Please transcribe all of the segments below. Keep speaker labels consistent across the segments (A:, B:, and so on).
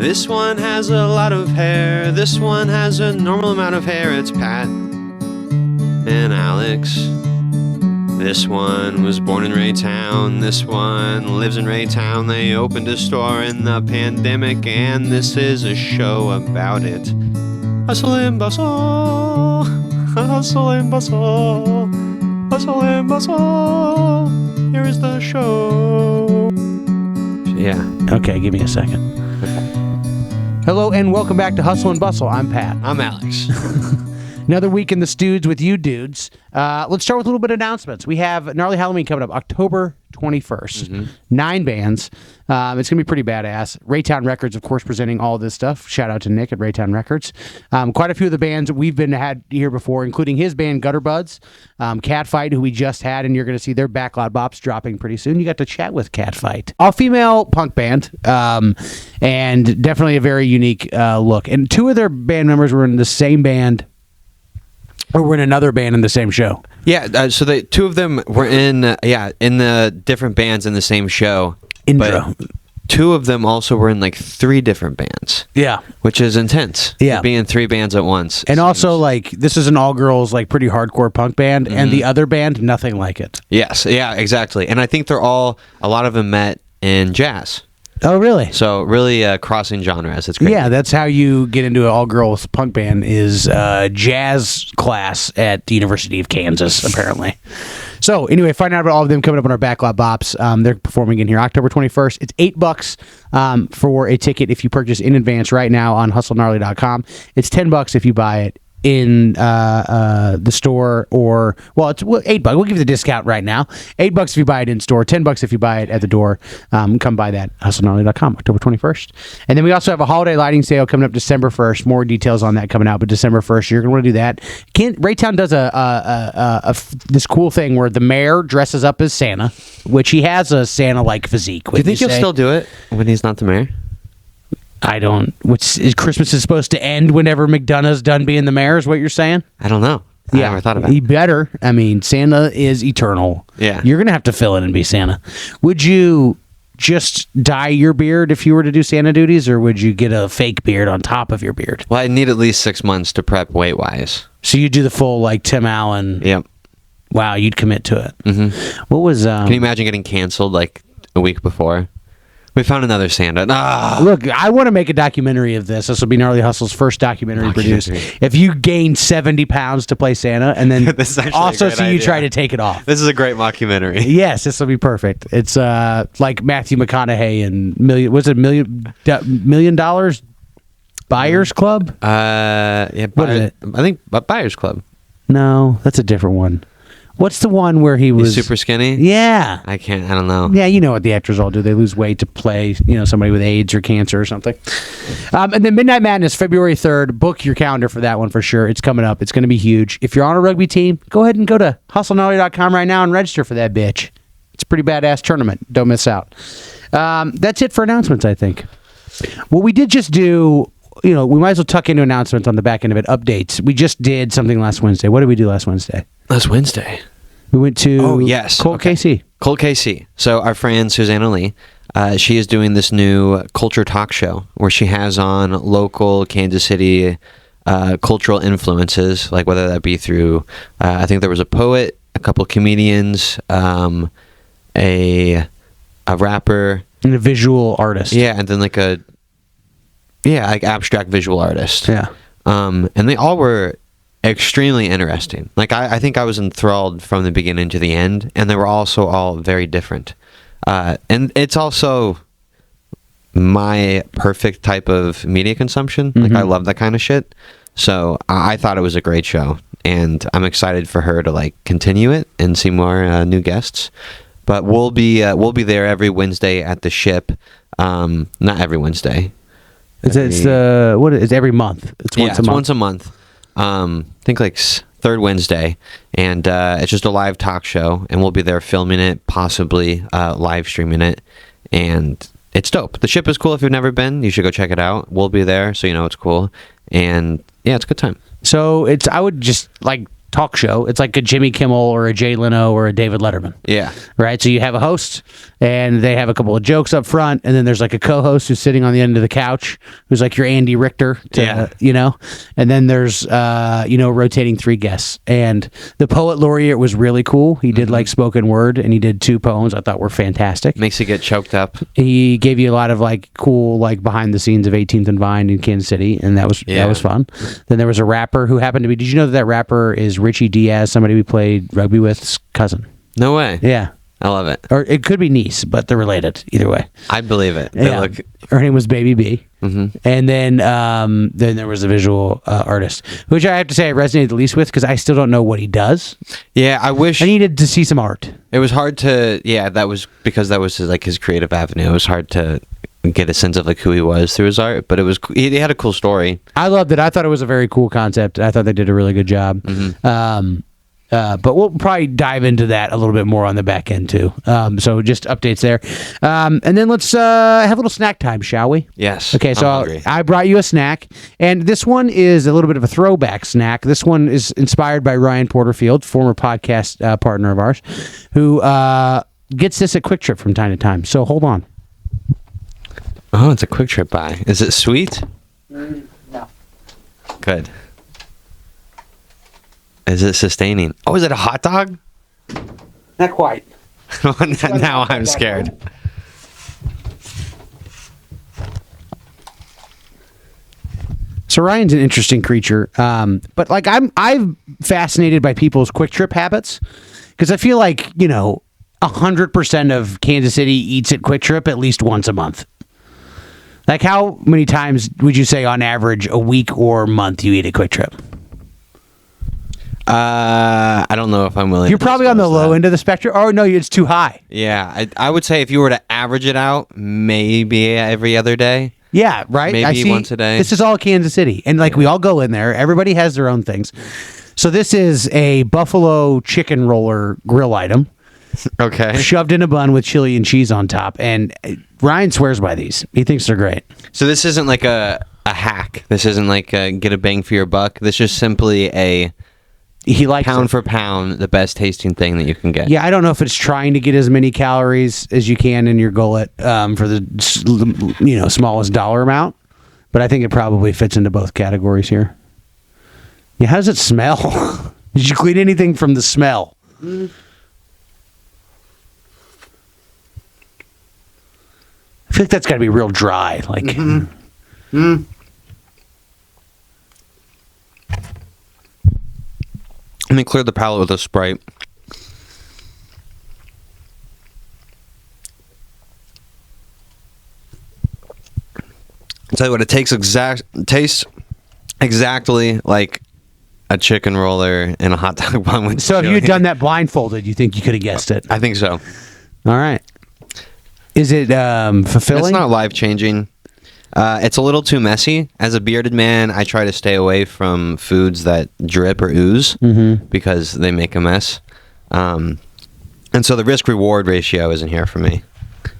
A: This one has a lot of hair. This one has a normal amount of hair. It's Pat and Alex. This one was born in Raytown. This one lives in Raytown. They opened a store in the pandemic, and this is a show about it. Hustle and bustle. Hustle and bustle. Hustle and bustle. Here is the show. Yeah.
B: Okay, give me a second. Hello and welcome back to Hustle and Bustle. I'm Pat.
A: I'm Alex.
B: Another week in the studs with you dudes. Let's start with a little bit of announcements. We have Gnarly Halloween coming up October 21st. Mm-hmm. 9 bands. It's going to be pretty badass. Raytown Records, of course, presenting all this stuff. Shout out to Nick at Raytown Records. Quite a few of the bands we've had here before, including his band Gutter Buds, Catfight, who we just had, and you're going to see their Backlot Bops dropping pretty soon. You got to chat with Catfight. All-female punk band, and definitely a very unique look. And 2 of their band members were in the same band, or we're in another band in the same show.
A: Yeah, so the 2 of them were in the different bands in the same show.
B: But
A: 2 of them also were in like 3 different bands.
B: Yeah.
A: Which is intense.
B: Yeah.
A: Being in 3 bands at once.
B: And also, like, this is an all-girls, like, pretty hardcore punk band, and the other band, nothing like it.
A: Yes, yeah, exactly. And I think a lot of them met in jazz.
B: Oh, really?
A: So really crossing genres. It's great.
B: Yeah, that's how you get into an all-girls punk band is jazz class at the University of Kansas, apparently. So anyway, find out about all of them coming up on our Backlot Bops. They're performing in here October 21st. It's $8 for a ticket if you purchase in advance right now on hustlenarly.com. It's $10 if you buy it in the store, or it's $8. We'll give you the discount right now. $8 if you buy it in store, $10 if you buy it at the door. Come buy that hustlenarly.com October 21st. And then we also have a holiday lighting sale coming up December 1st. More details on that coming out, but December 1st you're gonna want to do that. Raytown does this cool thing where the mayor dresses up as Santa, which he has a Santa-like physique.
A: Do you think he'll still do it when he's not the mayor?
B: I don't. Christmas is supposed to end whenever McDonough's done being the mayor, is what you're saying?
A: I don't know. I never thought about it.
B: He better. I mean, Santa is eternal.
A: Yeah.
B: You're going to have to fill in and be Santa. Would you just dye your beard if you were to do Santa duties, or would you get a fake beard on top of your beard?
A: Well, I need at least 6 months to prep weight-wise.
B: So you do the full, like, Tim Allen.
A: Yep.
B: Wow, you'd commit to it.
A: Mm-hmm.
B: What was...
A: Can you imagine getting canceled, like, a week before? We found another Santa.
B: Look, I want to make a documentary of this. This will be Gnarly Hustle's first documentary produced. If you gain 70 pounds to play Santa, and then also so you try to take it off.
A: This is a great mockumentary.
B: Yes, this will be perfect. It's like Matthew McConaughey and $1 million Buyers Club?
A: Yeah.
B: What is it?
A: I think Buyers Club.
B: No, that's a different one. What's the one where he's
A: super skinny?
B: Yeah.
A: I don't know.
B: Yeah, you know what the actors all do. They lose weight to play, somebody with AIDS or cancer or something. And then Midnight Madness, February 3rd. Book your calendar for that one for sure. It's coming up. It's going to be huge. If you're on a rugby team, go ahead and go to hustlenarly.com right now and register for that bitch. It's a pretty badass tournament. Don't miss out. That's it for announcements, I think. Well, we did just do... we might as well tuck into announcements on the back end of it. Updates. We just did something last Wednesday. What did we do last Wednesday?
A: Last Wednesday.
B: We went to Colt KC.
A: Colt KC. So our friend Susanna Lee, she is doing this new culture talk show where she has on local Kansas City cultural influences, like whether that be through, I think there was a poet, a couple comedians, a rapper.
B: And a visual artist.
A: Yeah, and then like abstract visual artist.
B: Yeah.
A: And they all were extremely interesting. Like I think I was enthralled from the beginning to the end, and they were also all very different. And it's also my perfect type of media consumption. Like I love that kind of shit. So I thought it was a great show, and I'm excited for her to like continue it and see more new guests. But we'll be there every Wednesday at the Ship. Not every Wednesday.
B: It's every month. It's once a month.
A: I think like third Wednesday, and it's just a live talk show, and we'll be there filming it, possibly live streaming it, and it's dope. The Ship is cool. If you've never been, you should go check it out. We'll be there, so it's cool, and yeah, it's a good time.
B: So I would just like talk show. It's like a Jimmy Kimmel or a Jay Leno or a David Letterman.
A: Yeah.
B: Right? So you have a host, and they have a couple of jokes up front, and then there's like a co-host who's sitting on the end of the couch, who's like your Andy Richter, and then there's, rotating 3 guests. And the poet laureate was really cool. He did like spoken word, and he did 2 poems I thought were fantastic.
A: Makes you get choked up.
B: He gave you a lot of like cool like behind the scenes of 18th and Vine in Kansas City, and that was fun. Then there was a rapper who happened to be. Did you know that rapper is Richie Diaz, somebody we played rugby with's cousin?
A: No way.
B: Yeah,
A: I love it.
B: or it could be niece, but they're related either way.
A: I believe it.
B: Yeah. Her name was Baby B.
A: Mm-hmm.
B: And then there was a visual artist, which I have to say I resonated the least with because I still don't know what he does.
A: Yeah, I wish
B: I needed to see some art.
A: it was hard to. Yeah, that was because that was his creative avenue. It was hard to get a sense of like who he was through his art, but it was he had a cool story.
B: I loved it. I thought it was a very cool concept. I thought they did a really good job. But we'll probably dive into that a little bit more on the back end too. So just updates there. And then let's have a little snack time, shall we?
A: Yes.
B: Okay, so
A: I'm hungry.
B: I brought you a snack, and this one is a little bit of a throwback snack. This one is inspired by Ryan Porterfield, former podcast partner of ours, who gets this at Quick Trip from time to time. So hold on.
A: Oh, it's a Quick Trip buy. Is it sweet?
B: No.
A: Good. Is it sustaining? Oh, is it a hot dog?
B: Not quite.
A: Now I'm scared.
B: So Ryan's an interesting creature, but like I'm fascinated by people's Quick Trip habits because I feel like 100% of Kansas City eats at Quick Trip at least once a month. Like how many times would you say on average a week or month you eat at Quick Trip?
A: I don't know if I'm willing.
B: You're probably on the low end of the spectrum. Oh no, it's too high.
A: Yeah, I would say if you were to average it out, maybe every other day.
B: Yeah, right.
A: Maybe once a day.
B: This is all Kansas City, and we all go in there. Everybody has their own things. So this is a buffalo chicken roller grill item.
A: Okay.
B: Shoved in a bun with chili and cheese on top, and Ryan swears by these. He thinks they're great.
A: So this isn't like a hack. This isn't like get a bang for your buck. This is simply
B: He likes
A: pound
B: it.
A: for pound, the best tasting thing that you can get.
B: Yeah, I don't know if it's trying to get as many calories as you can in your gullet for the smallest dollar amount, but I think it probably fits into both categories here. Yeah, how does it smell? Did you clean anything from the smell? I feel like that's got to be real dry. Like,
A: Let me clear the palate with a Sprite. I'll tell you what, it tastes exactly like a chicken roller and a hot dog bun with
B: so if you
A: chili.
B: had done that blindfolded, you think you could have guessed it?
A: I think so.
B: All right. Is it fulfilling?
A: It's not life-changing. It's a little too messy. As a bearded man, I try to stay away from foods that drip or ooze because they make a mess. And so the risk-reward ratio isn't here for me.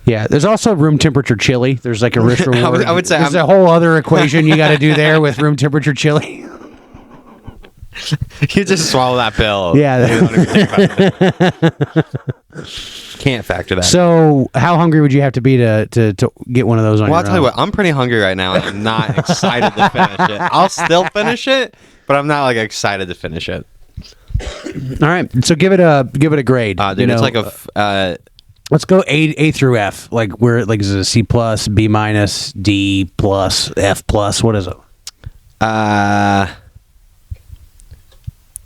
B: Yeah, there's also room temperature chili. There's like a risk reward.
A: I would say
B: there's a whole other equation you got to do there with room temperature chili.
A: You just swallow that pill.
B: Yeah.
A: You don't even think about it. Can't factor that.
B: So, how hungry would you have to be to get one of those on
A: Well,
B: your
A: I'll tell you
B: own?
A: what. I'm pretty hungry right now, and I'm not excited to finish it. I'll still finish it, but I'm not like excited to finish it.
B: All right, so give it a grade.
A: Dude, it's like a.
B: Let's go A through F. Like where like is it a C plus, B minus, D plus, F plus? What is it?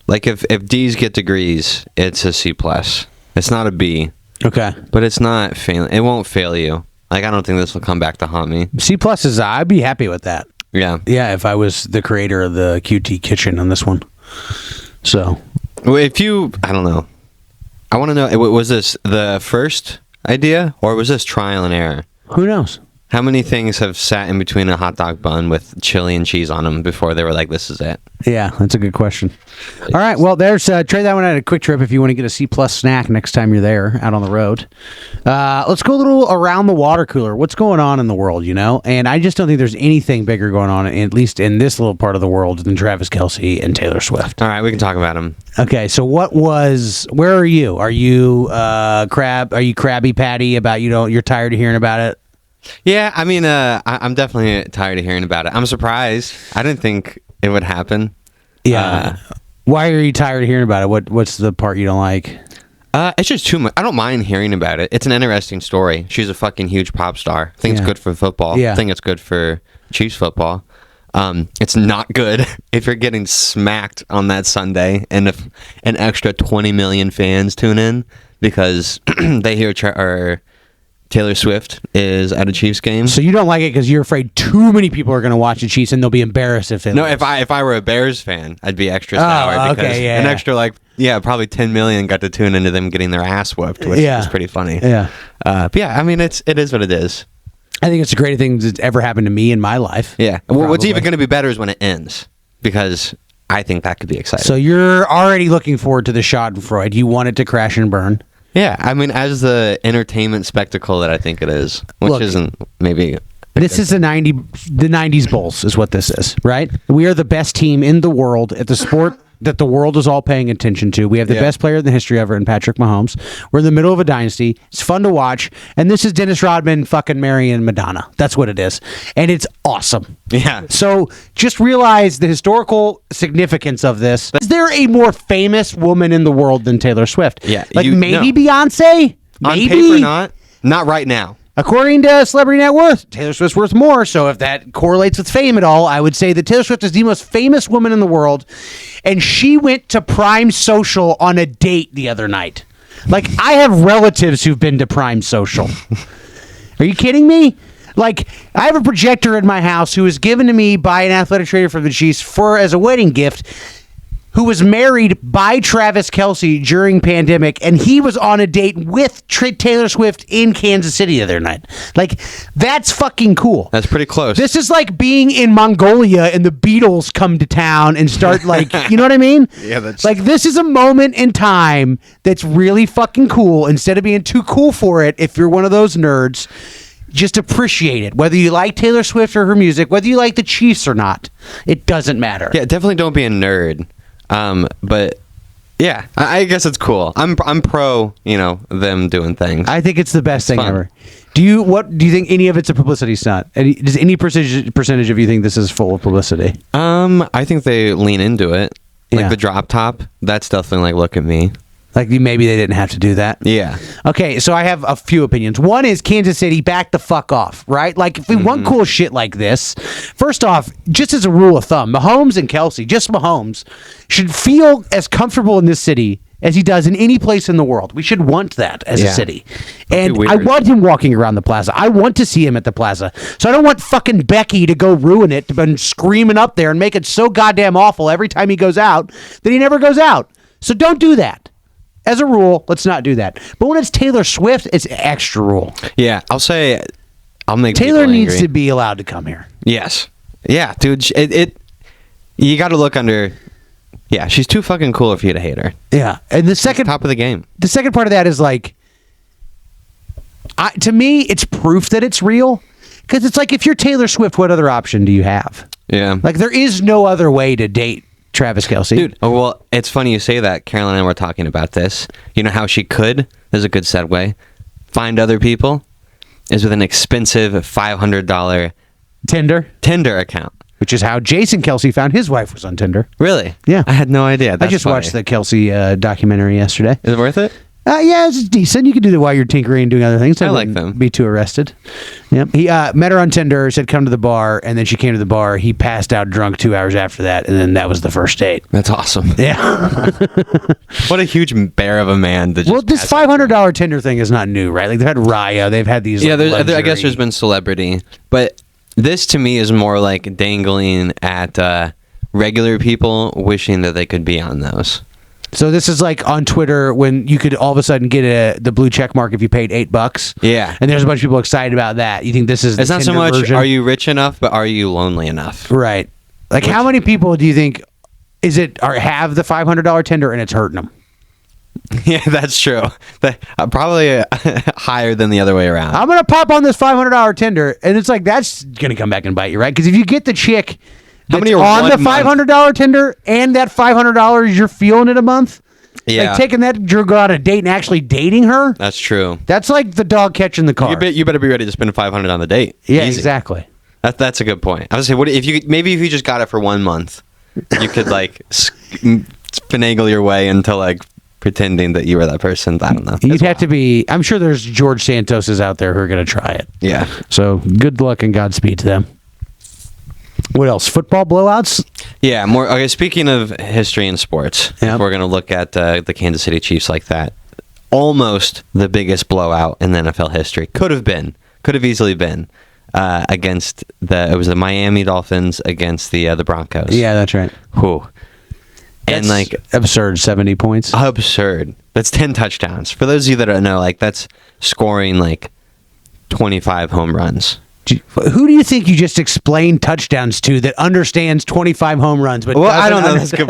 A: Like if D's get degrees, it's a C plus. It's not a B.
B: Okay.
A: But it's not failing. It won't fail you. Like I don't think this will come back to haunt me.
B: C plus is I'd be happy with that.
A: Yeah.
B: Yeah, if I was the creator of the QT kitchen on this one. So.
A: Well, I don't know. I want to know. Was this the first idea or was this trial and error?
B: Who knows?
A: How many things have sat in between a hot dog bun with chili and cheese on them before they were like, this is it?
B: Yeah, that's a good question. All right, well, there's trade that one at a Quick Trip if you want to get a C+ snack next time you're there out on the road. Let's go a little around the water cooler. What's going on in the world, you know? And I just don't think there's anything bigger going on, at least in this little part of the world, than Travis Kelce and Taylor Swift.
A: All right, we can talk about them.
B: Okay, so where are you? Are you Krabby Patty about you're tired of hearing about it?
A: Yeah, I mean, I'm definitely tired of hearing about it. I'm surprised. I didn't think it would happen.
B: Yeah. Why are you tired of hearing about it? What's the part you don't like?
A: It's just too much. I don't mind hearing about it. It's an interesting story. She's a fucking huge pop star. I think it's good for football.
B: Yeah.
A: I think it's good for Chiefs football. It's not good if you're getting smacked on that Sunday and if an extra 20 million fans tune in because they hear Taylor Swift is at a Chiefs game.
B: So you don't like it because you're afraid too many people are going to watch the Chiefs and they'll be embarrassed if they lose.
A: If I were a Bears fan, I'd be extra sour because an extra probably 10 million got to tune into them getting their ass whooped, which is pretty funny.
B: Yeah.
A: But yeah, I mean it is what it is.
B: I think it's the greatest thing that's ever happened to me in my life.
A: Yeah. Well, what's even going to be better is when it ends because I think that could be exciting.
B: So you're already looking forward to the Schadenfreude. You want it to crash and burn.
A: Yeah, I mean, as the entertainment spectacle that I think it is, which isn't maybe...
B: This is the 90s Bulls is what this is, right? We are the best team in the world at the sport that the world is all paying attention to. We have the best player in the history ever in Patrick Mahomes. We're in the middle of a dynasty. It's fun to watch. And this is Dennis Rodman fucking marrying Madonna. That's what it is. And it's awesome.
A: Yeah.
B: So just realize the historical significance of this. Is there a more famous woman in the world than Taylor Swift?
A: Yeah.
B: Maybe Beyonce?
A: On paper, not. Not right now.
B: According to Celebrity Net Worth, Taylor Swift's worth more. So if that correlates with fame at all, I would say that Taylor Swift is the most famous woman in the world. And she went to Prime Social on a date the other night. Like, I have relatives who've been to Prime Social. Are you kidding me? Like, I have a projector in my house who was given to me by an athletic trader from the Chiefs as a wedding gift, who was married by Travis Kelce during pandemic, and he was on a date with Taylor Swift in Kansas City the other night. Like, that's fucking cool.
A: That's pretty close.
B: This is like being in Mongolia and the Beatles come to town and start you know what I mean?
A: Yeah, that's...
B: Like, this is a moment in time that's really fucking cool. Instead of being too cool for it, if you're one of those nerds, just appreciate it. Whether you like Taylor Swift or her music, whether you like the Chiefs or not, it doesn't matter.
A: Yeah, definitely don't be a nerd. But yeah, I guess it's cool. I'm pro, them doing things.
B: I think it's the best thing
A: fun.
B: ever. Do you think any of it's a publicity stunt? Does any percentage of you think this is full of publicity?
A: I think they lean into it. Like
B: Yeah.
A: the drop top, that's definitely like, look at me.
B: Like, maybe they didn't have to do that.
A: Yeah.
B: Okay, so I have a few opinions. One is Kansas City, back the fuck off, right? Like, if we want cool shit like this, first off, just as a rule of thumb, Mahomes and Kelce, just Mahomes, should feel as comfortable in this city as he does in any place in the world. We should want that as a city. And I want him walking around the plaza. I want to see him at the plaza. So I don't want fucking Becky to go ruin it, and screaming up there and make it so goddamn awful every time he goes out that he never goes out. So don't do that. As a rule, let's not do that. But when it's Taylor Swift, it's extra rule.
A: Yeah, I'll make
B: Taylor
A: people
B: needs
A: angry.
B: to be allowed to come here.
A: Yes. Yeah, dude. You got to look under. Yeah, she's too fucking cool for you to hate her.
B: Yeah, and the second
A: Top of the game.
B: The second part of that is like, to me, it's proof that it's real. Because it's like, if you're Taylor Swift, what other option do you have?
A: Yeah.
B: Like, there is no other way to date Travis Kelce.
A: Dude, well, it's funny you say that. Caroline and I were talking about this. You know how she could, there's a good segue, find other people is with an expensive $500
B: Tinder
A: account.
B: Which is how Jason Kelce found his wife was on Tinder.
A: Really?
B: Yeah.
A: I had no idea.
B: I just watched the Kelce documentary yesterday.
A: Is it worth it?
B: Yeah, it's decent. You can do it while you're tinkering and doing other things.
A: I like them.
B: Be too arrested. Yep. He met her on Tinder, said come to the bar, and then she came to the bar. He passed out drunk 2 hours after that, and then that was the first date.
A: That's awesome.
B: Yeah.
A: What a huge bear of a man. That
B: Well, this $500 Tinder thing is not new, right? Like, they've had Raya, they've had these.
A: Yeah,
B: like,
A: I guess there's been celebrity, but this to me is more like dangling at regular people wishing that they could be on those.
B: So this is like on Twitter when you could all of a sudden get the blue check mark if you paid $8.
A: Yeah.
B: And there's a bunch of people excited about that. You think this is
A: It's
B: the
A: not so
B: Tinder
A: much
B: version?
A: are you rich enough, but are you lonely enough?
B: Right. Like how many people do you think have the $500 Tinder and it's hurting them?
A: Yeah, that's true. Probably higher than the other way around.
B: I'm going to pop on this $500 Tinder, and it's like, that's going to come back and bite you, right? Because if you get the chick
A: How
B: that's
A: many are
B: on the
A: 1 month?
B: $500 Tinder and that $500 you're feeling it a month,
A: Yeah.
B: like taking that, you're going on a date and actually dating her,
A: That's true.
B: that's like the dog catching the car.
A: You better be ready to spend $500 on the date.
B: Yeah,
A: Easy.
B: exactly.
A: That's a good point. I was saying, what if you just got it for 1 month, you could like finagle your way into like pretending that you were that person. I don't know.
B: You'd have to be, I'm sure there's George Santoses out there who are going to try it.
A: Yeah.
B: So good luck and Godspeed to them. What else? Football blowouts?
A: Yeah. More. Okay. Speaking of history and sports,
B: Yep.
A: if we're gonna look at the Kansas City Chiefs like that. Almost the biggest blowout in the NFL history. Could have easily been against it was the Miami Dolphins against the Broncos.
B: Yeah, that's right.
A: Whew. And
B: That's
A: like
B: absurd 70 points.
A: absurd. That's 10 touchdowns. For those of you that don't know, like that's scoring like 25 home runs.
B: Who do you think you just explained touchdowns to that understands 25 home runs? But
A: Well, I don't know. That's good.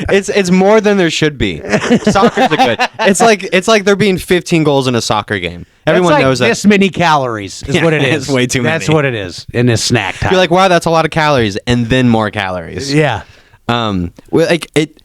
A: It's more than there should be. Soccer's a good. It's like there being 15 goals in a soccer game. Everyone
B: like
A: knows that.
B: this many calories is
A: Yeah,
B: what it
A: it's
B: is.
A: way too many.
B: That's what it is in this snack time.
A: You're like, wow, that's a lot of calories, and then more calories.
B: yeah.
A: Well, like it.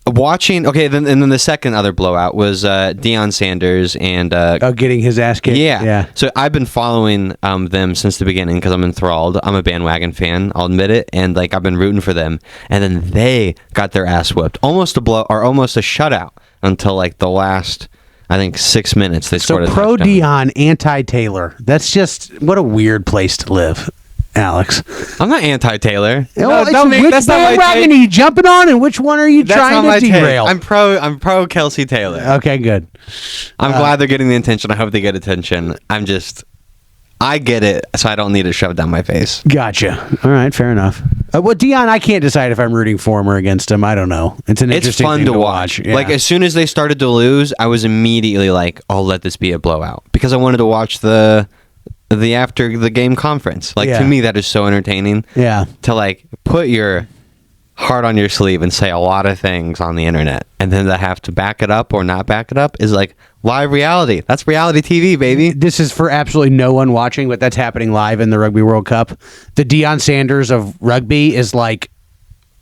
A: Watching. Okay, then and then the second other blowout was Deion Sanders and.
B: Getting his ass kicked.
A: Yeah.
B: Yeah.
A: So I've been following them since the beginning because I'm enthralled. I'm a bandwagon fan. I'll admit it. And like I've been rooting for them. And then they got their ass whipped, almost a shutout until like the last, I think 6 minutes. They
B: So
A: scored a
B: pro
A: touchdown.
B: Dion, anti Taylor. That's just what a weird place to live, Alex.
A: I'm not anti-Taylor.
B: Well,
A: Which
B: that's not bandwagon are you jumping on, and which one are you
A: That's
B: trying
A: not
B: to
A: my take.
B: derail?
A: I'm pro Kelsey Taylor.
B: Okay, good.
A: I'm glad they're getting the attention. I hope they get attention. I get it, so I don't need it shoved down my face.
B: Gotcha. All right, fair enough. Well, Dion, I can't decide if I'm rooting for him or against him. I don't know. It's an
A: It's
B: interesting
A: fun
B: thing
A: to watch.
B: Yeah.
A: Like as soon as they started to lose, I was immediately like, "Oh, let this be a blowout," because I wanted to watch the after the game conference. Like
B: Yeah.
A: to me, that is so entertaining.
B: Yeah.
A: To like put your heart on your sleeve and say a lot of things on the internet, and then to have to back it up or not back it up is like live reality. That's reality TV, baby.
B: This is for absolutely no one watching, but that's happening live in the Rugby World Cup. The Deion Sanders of rugby is like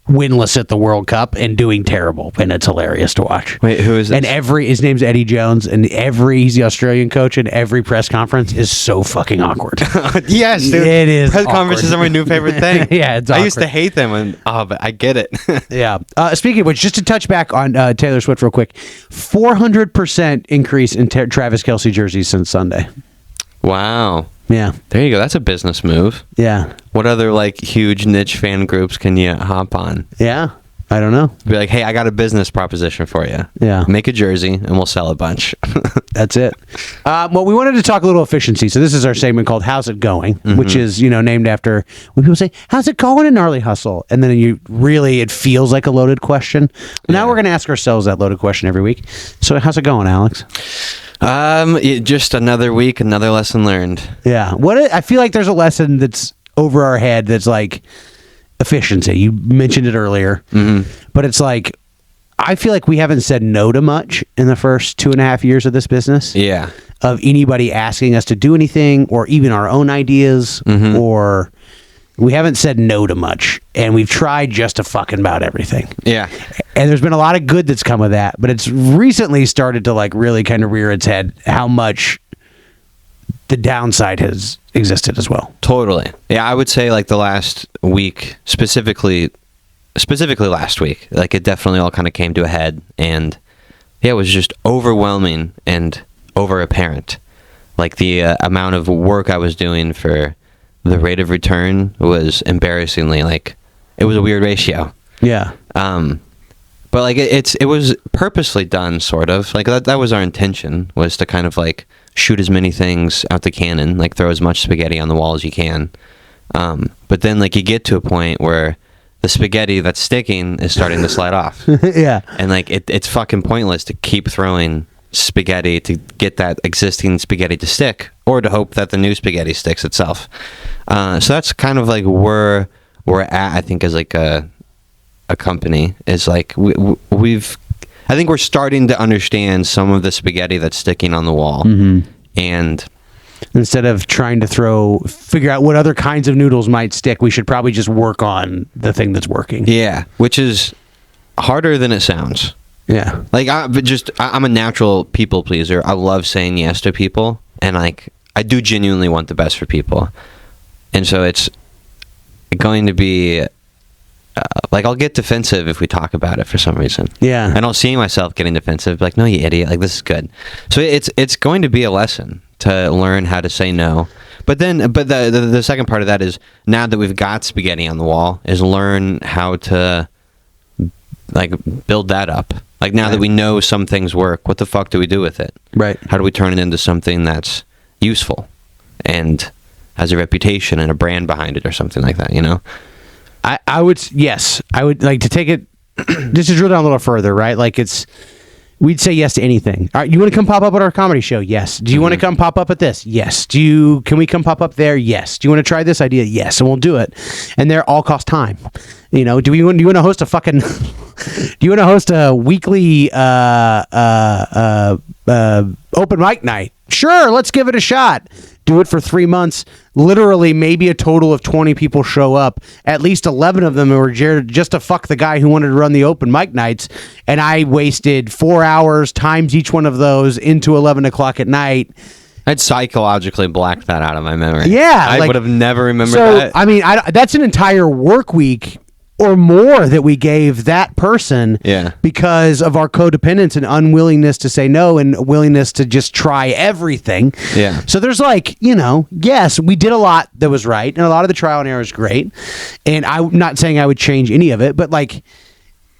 B: winless at the World Cup and doing terrible, and it's hilarious to watch.
A: Wait, who is this?
B: And his name's Eddie Jones, and he's the Australian coach, and every press conference is so fucking awkward.
A: Yes, dude.
B: It is
A: Press
B: awkward.
A: conferences are my new favorite thing.
B: Yeah, it's
A: I used to
B: awkward.
A: hate them, but I get it.
B: Yeah. Speaking of which, just to touch back on Taylor Swift real quick, 400% increase in Travis Kelce jerseys since Sunday.
A: Wow.
B: Yeah.
A: There you go. That's a business move.
B: Yeah.
A: What other like huge niche fan groups can you hop on?
B: Yeah. I don't know.
A: Be like, hey, I got a business proposition for you.
B: Yeah.
A: Make a jersey and we'll sell a bunch.
B: That's it. Well, we wanted to talk a little efficiency. So this is our segment called "How's It Going," which is named after when people say "How's it going in Gnarly Hustle," and then it feels like a loaded question. Now we're going to ask ourselves that loaded question every week. So how's it going, Alex?
A: Just another week, another lesson learned.
B: Yeah. I feel like there's a lesson that's over our head that's like efficiency. You mentioned it earlier, but it's like I feel like we haven't said no to much in the first 2.5 years of this business.
A: Yeah.
B: Of anybody asking us to do anything or even our own ideas, or we haven't said no to much, and we've tried just to fucking about everything.
A: Yeah.
B: And there's been a lot of good that's come of that, but it's recently started to like really kind of rear its head how much the downside has existed as well.
A: Totally. Yeah, I would say like the last week, specifically last week, like it definitely all kind of came to a head, and yeah, it was just overwhelming and over apparent. Like the amount of work I was doing for the rate of return was embarrassingly like it was a weird ratio.
B: Yeah.
A: But like it was purposely done, sort of like that was our intention, was to kind of like shoot as many things out the cannon, like throw as much spaghetti on the wall as you can. But then like you get to a point where the spaghetti that's sticking is starting to slide off.
B: Yeah.
A: And like it's fucking pointless to keep throwing spaghetti to get that existing spaghetti to stick, or to hope that the new spaghetti sticks itself. So that's kind of like where we're at, I think, as like a company, is like we've I think we're starting to understand some of the spaghetti that's sticking on the wall. And
B: instead of trying to figure out what other kinds of noodles might stick, we should probably just work on the thing that's working.
A: Yeah, which is harder than it sounds.
B: Yeah.
A: Like, I'm a natural people pleaser. I love saying yes to people, and like I do genuinely want the best for people. And so it's going to be like, I'll get defensive if we talk about it for some reason.
B: Yeah.
A: And I'll see myself getting defensive, like, no, you idiot, like, this is good. So it's going to be a lesson to learn how to say no. But the second part of that is, now that we've got spaghetti on the wall, is learn how to like build that up. Like, now that we know some things work, what the fuck do we do with it?
B: Right.
A: How do we turn it into something that's useful and has a reputation and a brand behind it, or something like that, you know?
B: I would like to take it just to drill down a little further, right? Like, we'd say yes to anything. All right, you want to come pop up at our comedy show? Yes. Do you want to come pop up at this? Yes. Can we come pop up there? Yes. Do you want to try this idea? Yes. And we'll do it. And they're all cost time. You know, do you want to host a fucking do you want to host a weekly open mic night? Sure, let's give it a shot. Do it for 3 months. Literally, maybe a total of 20 people show up. At least 11 of them were just to fuck the guy who wanted to run the open mic nights. And I wasted 4 hours times each one of those into 11 o'clock at night.
A: I'd psychologically blacked that out of my memory.
B: Yeah.
A: I would have never remembered that.
B: I mean, that's an entire work week or more that we gave that person, because of our codependence and unwillingness to say no, and willingness to just try everything.
A: Yeah.
B: So there's like, yes, we did a lot that was right, and a lot of the trial and error is great. And I'm not saying I would change any of it, but like,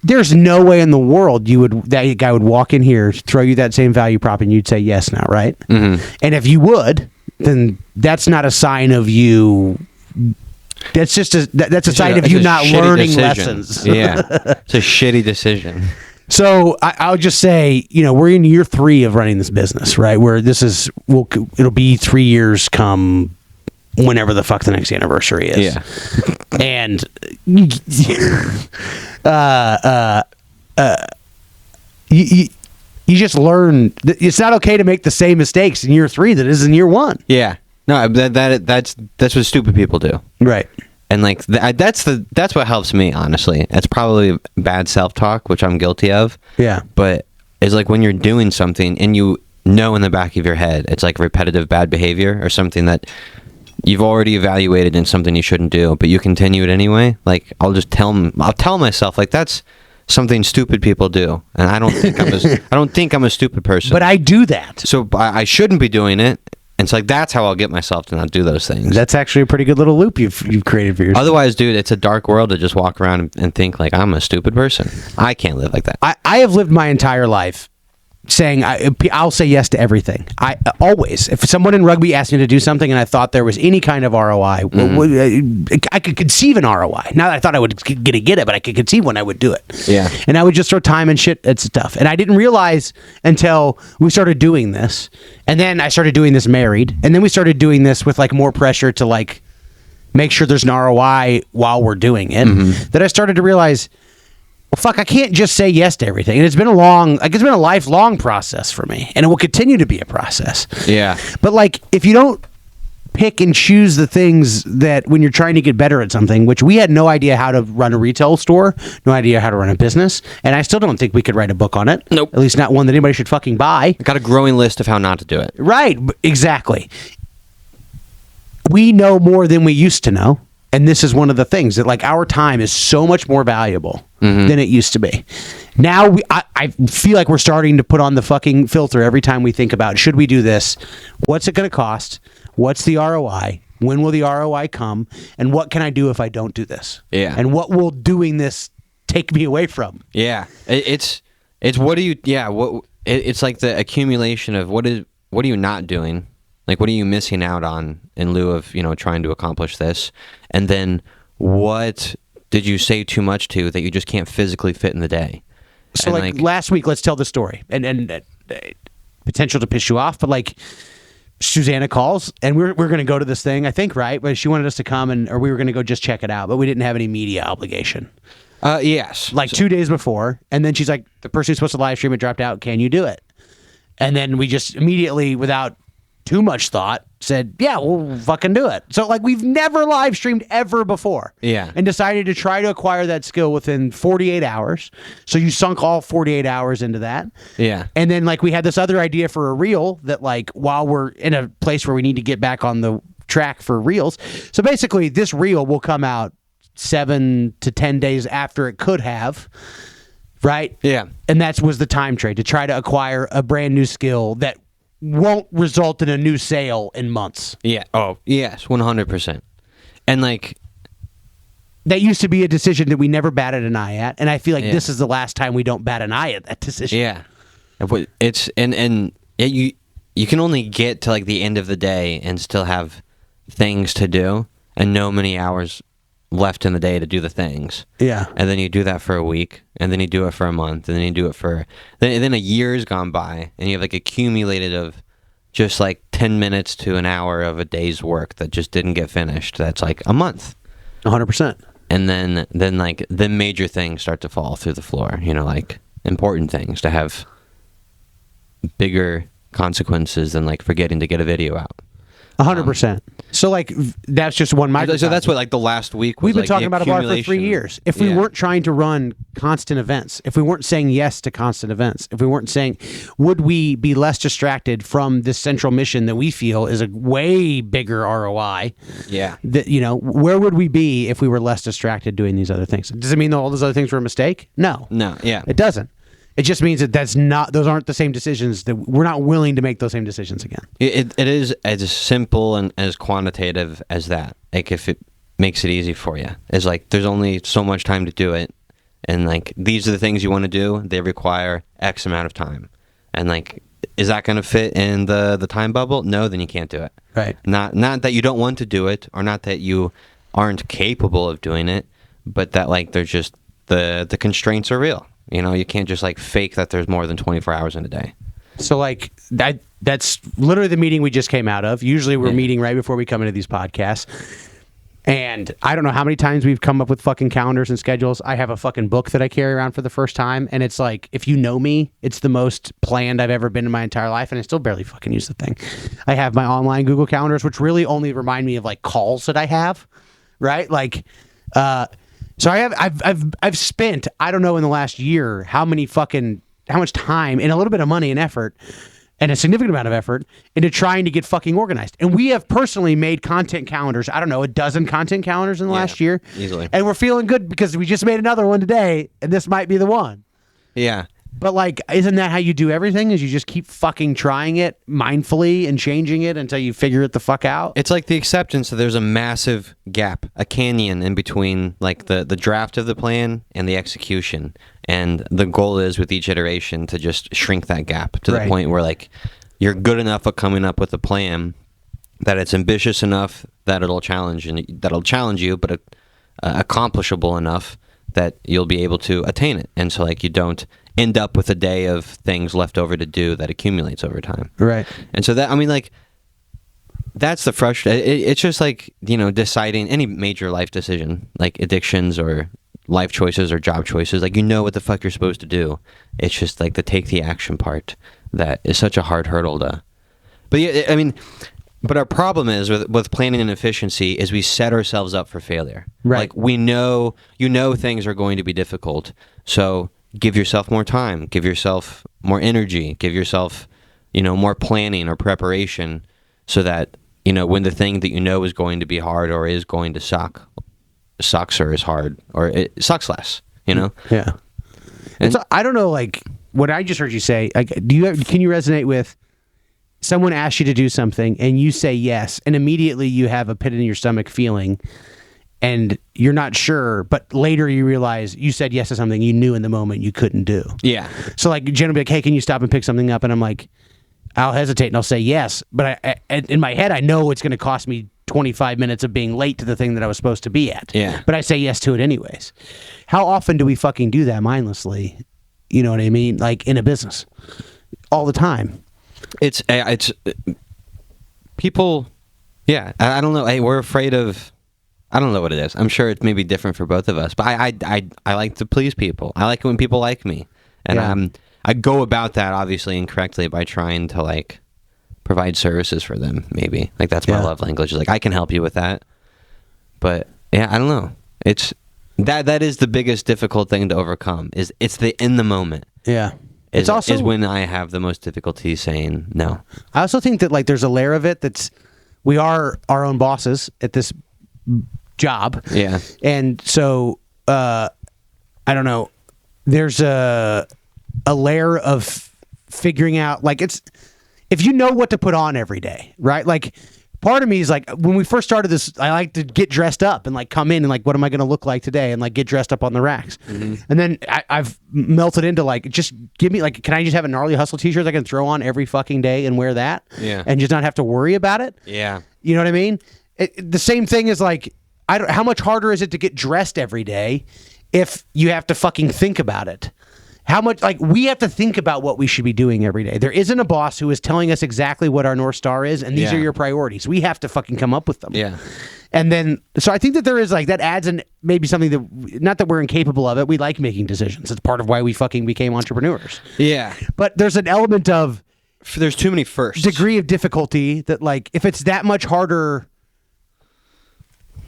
B: there's no way in the world that guy would walk in here, throw you that same value prop, and you'd say yes now, right? Mm-hmm. And if you would, then that's not a sign of you. That's just that's a sign of you not learning lessons.
A: Yeah, it's a shitty decision.
B: So I'll just say, we're in year 3 of running this business, right? Where it'll be 3 years come whenever the fuck the next anniversary is.
A: Yeah,
B: and you just learn that it's not okay to make the same mistakes in year 3 that is in year 1.
A: Yeah. No, that's what stupid people do.
B: Right.
A: And like that's what helps me, honestly. It's probably bad self-talk, which I'm guilty of.
B: Yeah.
A: But it's like when you're doing something and you know in the back of your head it's like repetitive bad behavior, or something that you've already evaluated in something you shouldn't do, but you continue it anyway. Like, I'll tell myself, like, that's something stupid people do, and I don't think I'm a stupid person.
B: But I do that.
A: So I shouldn't be doing it. And it's like, that's how I'll get myself to not do those things.
B: That's actually a pretty good little loop you've created for yourself.
A: Otherwise, dude, it's a dark world to just walk around and think like, I'm a stupid person. I can't live like that.
B: I have lived my entire life saying I'll say yes to everything. I always, if someone in rugby asked me to do something and I thought there was any kind of ROI, I could conceive an ROI. Not that I thought I would get it, but I could conceive when I would do it.
A: Yeah.
B: And I would just throw time and shit at stuff. And I didn't realize until we started doing this. And then I started doing this married. And then we started doing this with like more pressure to like make sure there's an ROI while we're doing it. Mm-hmm. That I started to realize, well, fuck, I can't just say yes to everything. And it's been a lifelong process for me, and it will continue to be a process.
A: Yeah.
B: But like, if you don't pick and choose the things that when you're trying to get better at something, which we had no idea how to run a retail store, no idea how to run a business, and I still don't think we could write a book on it.
A: Nope.
B: At least not one that anybody should fucking buy.
A: I got a growing list of how not to do it.
B: Right. Exactly. We know more than we used to know. And this is one of the things that, like, our time is so much more valuable than it used to be. Now I feel like we're starting to put on the fucking filter every time we think about, should we do this? What's it going to cost? What's the ROI? When will the ROI come? And what can I do if I don't do this?
A: Yeah.
B: And what will doing this take me away from?
A: Yeah. It's what do you? Yeah. It's like the accumulation of what are you not doing? Like, what are you missing out on in lieu of, trying to accomplish this? And then what did you say too much to that you just can't physically fit in the day?
B: So
A: And,
B: like last week, let's tell the story, and potential to piss you off, but like Susanna calls, and we're going to go to this thing, I think, right? But she wanted us to come, or we were going to go just check it out, but we didn't have any media obligation.
A: Yes.
B: Like 2 days before, and then she's like, the person who's supposed to live stream it dropped out. Can you do it? And then we just immediately, without too much thought, said, yeah, we'll fucking do it. So like we've never live streamed ever before.
A: Yeah.
B: And decided to try to acquire that skill within 48 hours. So you sunk all 48 hours into that.
A: Yeah.
B: And then like we had this other idea for a reel that like while we're in a place where we need to get back on the track for reels. So basically this reel will come out 7 to 10 days after it could have. Right?
A: Yeah.
B: And that was the time trade, to try to acquire a brand new skill that won't result in a new sale in months.
A: Yeah. Oh, yes, 100%. And like
B: that used to be a decision that we never batted an eye at, and I feel like this is the last time we don't bat an eye at that decision.
A: Yeah. It's you can only get to like the end of the day and still have things to do and no many hours left in the day to do the things.
B: Yeah.
A: And then you do that for a week, and then you do it for a month, and then you do it for then a year's gone by, and you have like accumulated of just like 10 minutes to an hour of a day's work that just didn't get finished. That's like a month.
B: 100%.
A: And then like the major things start to fall through the floor, you know, like important things to have bigger consequences than like forgetting to get a video out.
B: 100%. So like that's just one microcosm.
A: So that's what like the last week was.
B: We've been
A: like,
B: talking about a bar for 3 years. If we weren't trying to run constant events, if we weren't saying yes to constant events, if we weren't saying, would we be less distracted from this central mission that we feel is a way bigger ROI?
A: Yeah.
B: That, you know, where would we be if we were less distracted doing these other things? Does it mean that all those other things were a mistake? No.
A: Yeah.
B: It doesn't. It just means that those aren't the same decisions, that we're not willing to make those same decisions again.
A: It is as simple and as quantitative as that. Like if it makes it easy for you, it's like there's only so much time to do it, and like these are the things you want to do. They require X amount of time, and like is that going to fit in the time bubble? No, then you can't do it.
B: Right.
A: Not that you don't want to do it, or not that you aren't capable of doing it, but that like there's just the constraints are real. You know, you can't just like fake that there's more than 24 hours in a day.
B: So like that's literally the meeting we just came out of. Usually we're meeting right before we come into these podcasts. And I don't know how many times we've come up with fucking calendars and schedules. I have a fucking book that I carry around for the first time. And it's like, if you know me, it's the most planned I've ever been in my entire life. And I still barely fucking use the thing. I have my online Google calendars, which really only remind me of like calls that I have. Right? Like, so I've spent, I don't know, in the last year how much time and a little bit of money and effort and a significant amount of effort into trying to get fucking organized. And we have personally made content calendars, I don't know, 12 content calendars in the last year.
A: Easily.
B: And we're feeling good because we just made another one today, and this might be the one.
A: Yeah.
B: But like, isn't that how you do everything? Is you just keep fucking trying it mindfully and changing it until you figure it the fuck out?
A: It's like the acceptance that there's a massive gap, a canyon in between like the draft of the plan and the execution. And the goal is with each iteration to just shrink that gap to the point where like you're good enough at coming up with a plan that it's ambitious enough that it'll challenge you, but accomplishable enough that you'll be able to attain it. And so like you don't end up with a day of things left over to do that accumulates over time.
B: Right.
A: And so that, I mean, like, that's the frustration. It's just like, you know, deciding any major life decision, like addictions or life choices or job choices, like, you know what the fuck you're supposed to do. It's just like the take the action part that is such a hard hurdle to. But yeah, I mean, but our problem is with planning and efficiency is we set ourselves up for failure.
B: Right.
A: Like we know, things are going to be difficult. So give yourself more time, give yourself more energy, give yourself, you know, more planning or preparation so that, you know, when the thing that you know is going to be hard or is going to sucks or is hard or it sucks less, you know?
B: Yeah. And so, I don't know, like, what I just heard you say, like, can you resonate with someone asks you to do something and you say yes, and immediately you have a pit in your stomach feeling and you're not sure, but later you realize you said yes to something you knew in the moment you couldn't do.
A: Yeah.
B: So like Jen will be like, hey, can you stop and pick something up? And I'm like, I'll hesitate and I'll say yes. But in my head, I know it's going to cost me 25 minutes of being late to the thing that I was supposed to be at.
A: Yeah.
B: But I say yes to it anyways. How often do we fucking do that mindlessly? You know what I mean? Like in a business. All the time.
A: It's people. Yeah, I don't know. Hey, we're afraid of. I don't know what it is. I'm sure it's maybe different for both of us, but I like to please people. I like it when people like me, and I go about that obviously incorrectly by trying to like provide services for them. Maybe like that's my love language. Like I can help you with that, but yeah, I don't know. It's that is the biggest difficult thing to overcome. It's the in the moment.
B: Yeah.
A: It's also is when I have the most difficulty saying no.
B: I also think that like there's a layer of it that's we are our own bosses at this job.
A: Yeah.
B: And so I don't know. There's a layer of figuring out like it's if you know what to put on every day, right? Like part of me is like when we first started this, I like to get dressed up and like come in and like what am I going to look like today and like get dressed up on the racks. Mm-hmm. And then I've melted into like just give me like can I just have a gnarly hustle t-shirt I can throw on every fucking day and wear that?
A: Yeah.
B: And just not have to worry about it?
A: Yeah.
B: You know what I mean? The same thing is like how much harder is it to get dressed every day if you have to fucking think about it? How much, like, we have to think about what we should be doing every day. There isn't a boss who is telling us exactly what our North Star is, and these are your priorities. We have to fucking come up with them.
A: Yeah.
B: And then, so I think that there is, like, that adds in maybe something that, not that we're incapable of it, we like making decisions. It's part of why we fucking became entrepreneurs.
A: Yeah.
B: But there's an element of...
A: There's too many firsts.
B: Degree of difficulty that, like, if it's that much harder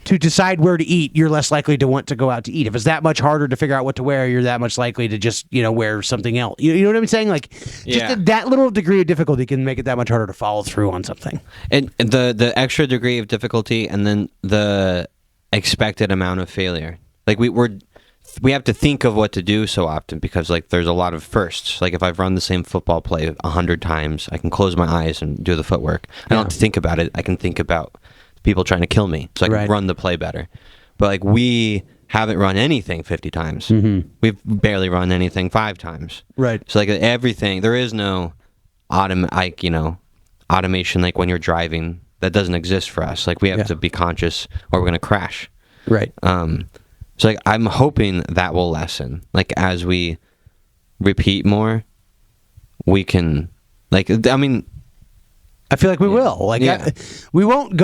B: to decide where to eat, you're less likely to want to go out to eat. If it's that much harder to figure out what to wear, you're that much likely to just, wear something else. You know what I'm saying? Like, just that little degree of difficulty can make it that much harder to follow through on something.
A: And the extra degree of difficulty and then the expected amount of failure. Like, we have to think of what to do so often because, like, there's a lot of firsts. Like, if I've run the same football play 100 times, I can close my eyes and do the footwork. I don't have to think about it. I can think about people trying to kill me so I can run the play better. But like we haven't run anything 50 times. Mm-hmm. We've barely run anything 5 times.
B: Right.
A: So like everything, there is no automation like when you're driving that doesn't exist for us. Like we have to be conscious or we're going to crash.
B: Right.
A: So like I'm hoping that will lessen. Like as we repeat more, we can
B: I feel like we will. Like we won't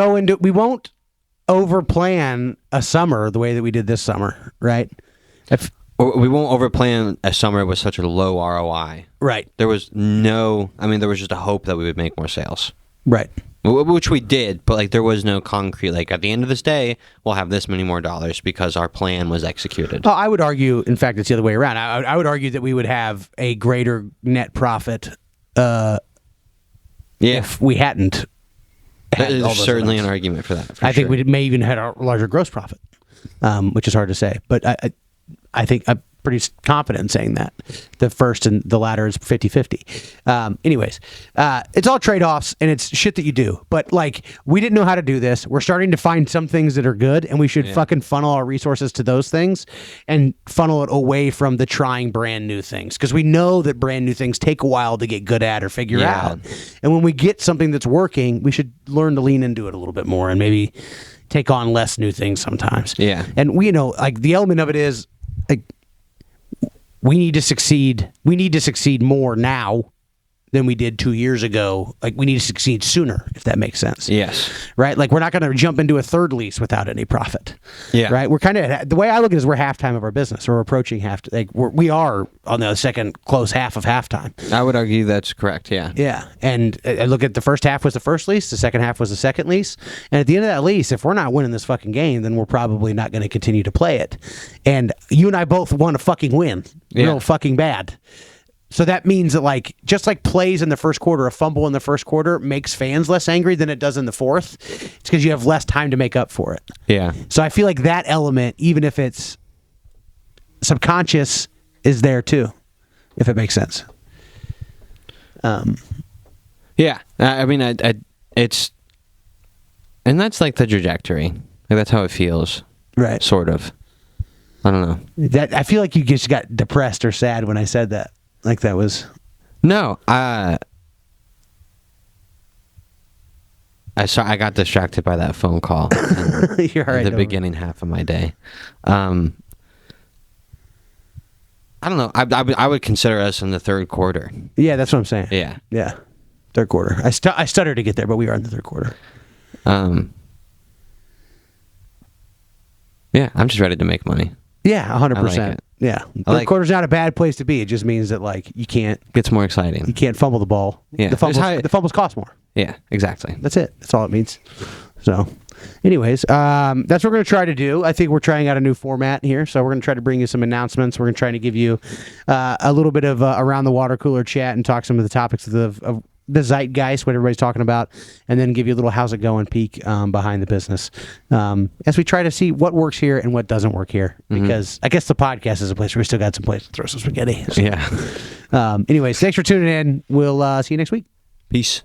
B: overplan a summer the way that we did this summer, right?
A: We won't overplan a summer with such a low ROI.
B: Right.
A: There was there was just a hope that we would make more sales.
B: Right.
A: Which we did, but like there was no concrete, like at the end of this day, we'll have this many more dollars because our plan was executed.
B: Well, I would argue, in fact, it's the other way around. I would argue that we would have a greater net profit if we hadn't had all
A: There's
B: those
A: certainly
B: events.
A: an argument for that.
B: I think we may even had a larger gross profit, which is hard to say. But I think I'm pretty confident in saying that. The first and the latter is 50-50. Anyways, it's all trade-offs, and it's shit that you do. But, like, we didn't know how to do this. We're starting to find some things that are good, and we should fucking funnel our resources to those things and funnel it away from the trying brand new things. Because we know that brand new things take a while to get good at or figure out. And when we get something that's working, we should learn to lean into it a little bit more and maybe take on less new things sometimes.
A: Yeah.
B: And we like the element of it is like we need to succeed. We need to succeed more now than we did 2 years ago. Like we need to succeed sooner, if that makes sense.
A: Yes.
B: Right? Like we're not going to jump into a third lease without any profit.
A: Yeah.
B: Right? We're kind of, the way I look at it is we're halftime of our business. We're approaching we are on the second close half of halftime.
A: I would argue that's correct. Yeah.
B: Yeah. And I look at the first half was the first lease. The second half was the second lease. And at the end of that lease, if we're not winning this fucking game, then we're probably not going to continue to play it. And you and I both want to fucking win. Real fucking bad. So that means that, like, just like plays in the first quarter, a fumble in the first quarter makes fans less angry than it does in the fourth. It's because you have less time to make up for it.
A: Yeah.
B: So I feel like that element, even if it's subconscious, is there too, if it makes sense.
A: Yeah. I mean, it's, and that's like the trajectory. Like that's how it feels.
B: Right.
A: Sort of. I don't know.
B: That I feel like you just got depressed or sad when I said that. Like that was...
A: No, I got distracted by that phone call.
B: You're right.
A: The beginning half of my day. I don't know. I would consider us in the third quarter.
B: Yeah, that's what I'm saying.
A: Yeah.
B: Yeah. Third quarter. I stuttered to get there, but we are in the third quarter.
A: Yeah, I'm just ready to make money.
B: Yeah, 100%.
A: like it.
B: Yeah. Third quarter's not a bad place to be. It just means that like you can't
A: Gets more exciting.
B: you can't fumble the ball.
A: Yeah.
B: The fumbles cost more.
A: Yeah, exactly.
B: That's it. That's all it means. So, anyways, that's what we're going to try to do. I think we're trying out a new format here. So, we're going to try to bring you some announcements. We're going to try to give you a little bit of around the water cooler chat and talk some of the topics of the zeitgeist, what everybody's talking about, and then give you a little how's it going peek behind the business as we try to see what works here and what doesn't work here. Because I guess the podcast is a place where we still got some place to throw some spaghetti. So,
A: Yeah.
B: anyways, thanks for tuning in. We'll see you next week.
A: Peace.